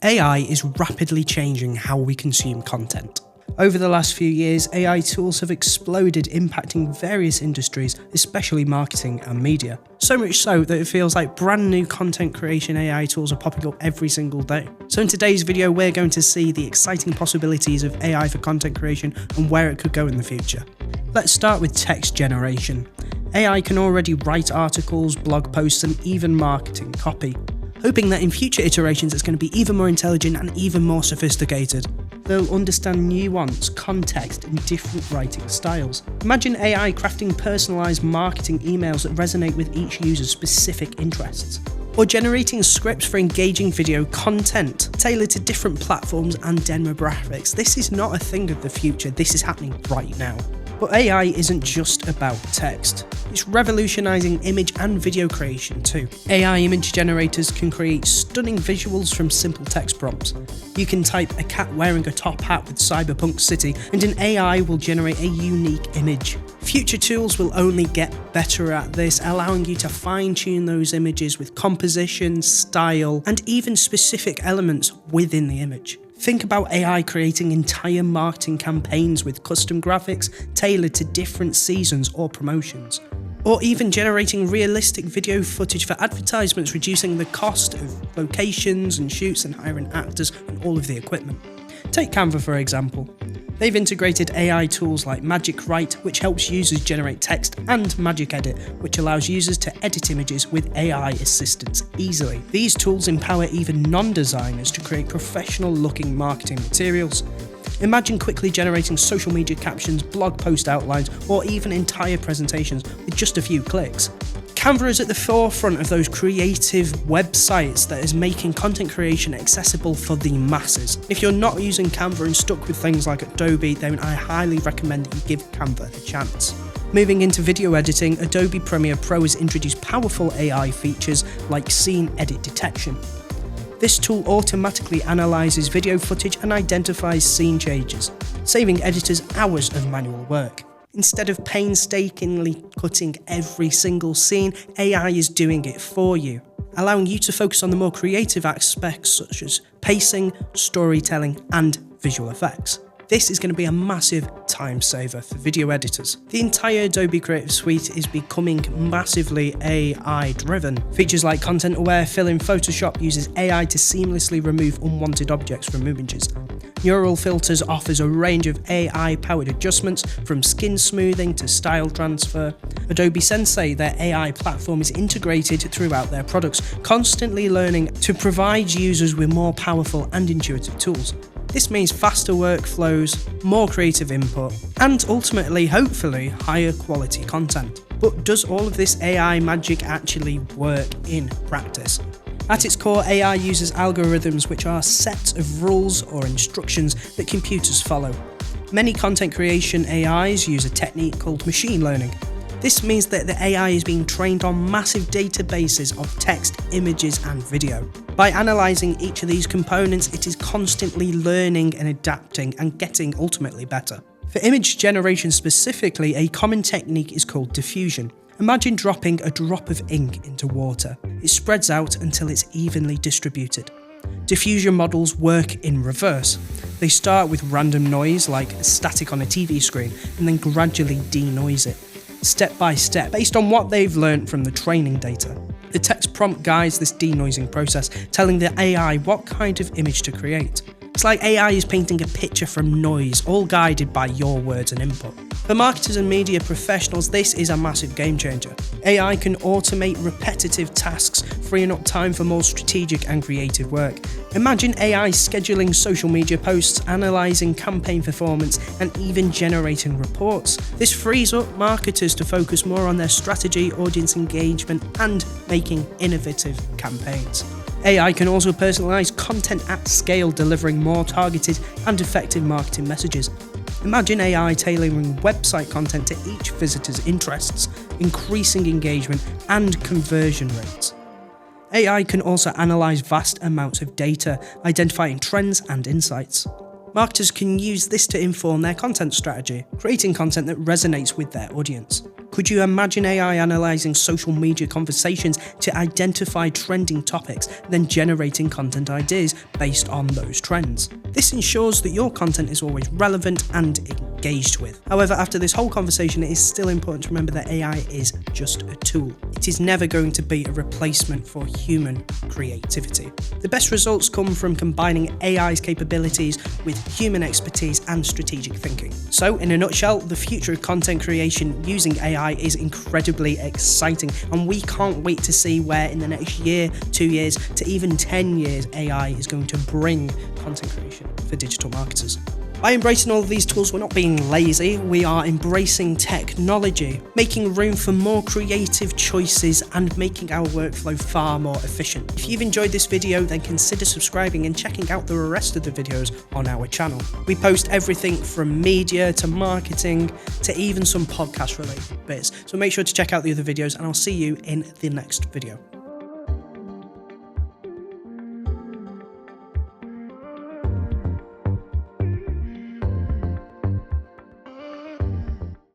AI is rapidly changing how we consume content. Over the last few years, AI tools have exploded, impacting various industries, especially marketing and media. So much so that it feels like brand new content creation AI tools are popping up every single day. So in today's video, we're going to see the exciting possibilities of AI for content creation and where it could go in the future. Let's start with text generation. AI can already write articles, blog posts, and even marketing copy, hoping that in future iterations it's going to be even more intelligent and even more sophisticated. They'll understand nuance, context, and different writing styles. Imagine AI crafting personalised marketing emails that resonate with each user's specific interests. Or generating scripts for engaging video content, tailored to different platforms and demographics. This is not a thing of the future, this is happening right now. But AI isn't just about text. It's revolutionising image and video creation too. AI image generators can create stunning visuals from simple text prompts. You can type a cat wearing a top hat with Cyberpunk City and an AI will generate a unique image. Future tools will only get better at this, allowing you to fine-tune those images with composition, style, and even specific elements within the image. Think about AI creating entire marketing campaigns with custom graphics tailored to different seasons or promotions. Or even generating realistic video footage for advertisements, reducing the cost of locations and shoots and hiring actors and all of the equipment. Take Canva for example. They've integrated AI tools like Magic Write, which helps users generate text, and Magic Edit, which allows users to edit images with AI assistance easily. These tools empower even non-designers to create professional-looking marketing materials. Imagine quickly generating social media captions, blog post outlines, or even entire presentations with just a few clicks. Canva is at the forefront of those creative websites that is making content creation accessible for the masses. If you're not using Canva and stuck with things like Adobe, then I highly recommend that you give Canva a chance. Moving into video editing, Adobe Premiere Pro has introduced powerful AI features like scene edit detection. This tool automatically analyzes video footage and identifies scene changes, saving editors hours of manual work. Instead of painstakingly cutting every single scene, AI is doing it for you, allowing you to focus on the more creative aspects such as pacing, storytelling, and visual effects. This is going to be a massive time saver for video editors. The entire Adobe Creative Suite is becoming massively AI-driven. Features like Content Aware Fill in Photoshop uses AI to seamlessly remove unwanted objects from images. Neural Filters offers a range of AI-powered adjustments from skin smoothing to style transfer. Adobe Sensei, their AI platform, is integrated throughout their products, constantly learning to provide users with more powerful and intuitive tools. This means faster workflows, more creative input, and ultimately, hopefully, higher quality content. But does all of this AI magic actually work in practice? At its core, AI uses algorithms, which are sets of rules or instructions that computers follow. Many content creation AIs use a technique called machine learning. This means that the AI is being trained on massive databases of text, images, and video. By analysing each of these components, it is constantly learning and adapting and getting ultimately better. For image generation specifically, a common technique is called diffusion. Imagine dropping a drop of ink into water. It spreads out until it's evenly distributed. Diffusion models work in reverse. They start with random noise like static on a TV screen and then gradually denoise it, step by step, based on what they've learned from the training data. The text prompt guides this denoising process, telling the AI what kind of image to create. It's like AI is painting a picture from noise, all guided by your words and input. For marketers and media professionals, this is a massive game changer. AI can automate repetitive tasks, freeing up time for more strategic and creative work. Imagine AI scheduling social media posts, analysing campaign performance, and even generating reports. This frees up marketers to focus more on their strategy, audience engagement, and making innovative campaigns. AI can also personalise content at scale, delivering more targeted and effective marketing messages. Imagine AI tailoring website content to each visitor's interests, increasing engagement and conversion rates. AI can also analyse vast amounts of data, identifying trends and insights. Marketers can use this to inform their content strategy, creating content that resonates with their audience. Could you imagine AI analysing social media conversations to identify trending topics, then generating content ideas based on those trends? This ensures that your content is always relevant and engaged with. However, after this whole conversation, it is still important to remember that AI is just a tool. It is never going to be a replacement for human creativity. The best results come from combining AI's capabilities with human expertise and strategic thinking. So, in a nutshell, the future of content creation using AI is incredibly exciting, and we can't wait to see where in the next year, 2 years, to even 10 years, AI is going to bring content creation for digital marketers. By embracing all of these tools, we're not being lazy, we are embracing technology, making room for more creative choices and making our workflow far more efficient. If you've enjoyed this video, then consider subscribing and checking out the rest of the videos on our channel. We post everything from media to marketing to even some podcast related bits, so make sure to check out the other videos, and I'll see you in the next video.